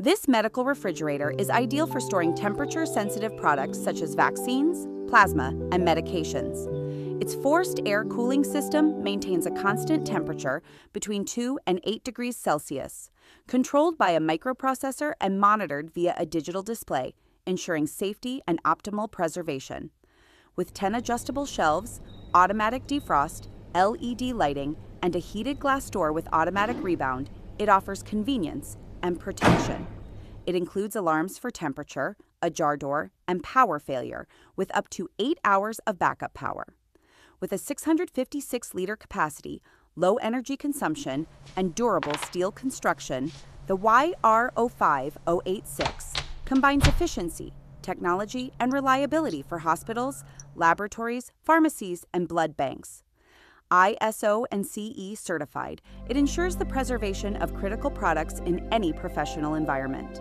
This medical refrigerator is ideal for storing temperature-sensitive products such as vaccines, plasma, and medications. Its forced air cooling system maintains a constant temperature between 2 and 8 degrees Celsius, controlled by a microprocessor and monitored via a digital display, ensuring safety and optimal preservation. With 10 adjustable shelves, automatic defrost, LED lighting, and a heated glass door with automatic rebound, it offers convenience and protection. It includes alarms for temperature, a jar door, and power failure, with up to 8 hours of backup power. With a 656-liter capacity, low energy consumption, and durable steel construction, the YR05086 combines efficiency, technology, and reliability for hospitals, laboratories, pharmacies, and blood banks. ISO and CE certified, it ensures the preservation of critical products in any professional environment.